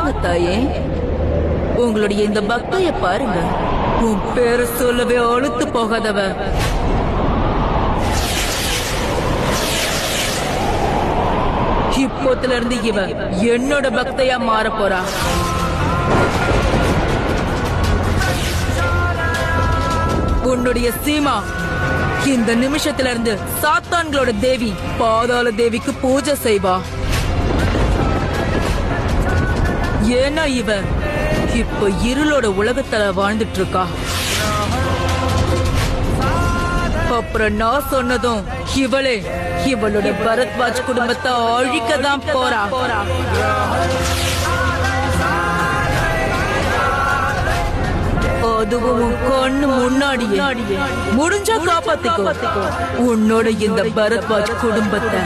பாருங்க தாயே, உங்களுடைய இந்த பக்தைய பாருங்க. உன் பேரை சொல்லவே அழுத்து போகாதவ. இப்போத்துல இருந்து இவ என்னோட பக்தையா மாற போறா. உன்னுடைய சீமா இந்த நிமிஷத்துல இருந்து சாத்தான்களோட தேவி பாதாள தேவிக்கு பூஜை செய்வா. ஏன்னா இவ இப்ப இருளோட உலகத்துல வாழ்ந்துட்டு இருக்கா. அப்புறம் நான் சொன்னதும் இவளே இவளோட பரத்வாஜ் குடும்பத்தை அழிக்கதான் போறா. அதுவும் கண்ணு முன்னாடியே. முடிஞ்சா காப்பாத்திக்கோ உன்னோட இந்த பரத்வாஜ் குடும்பத்தை.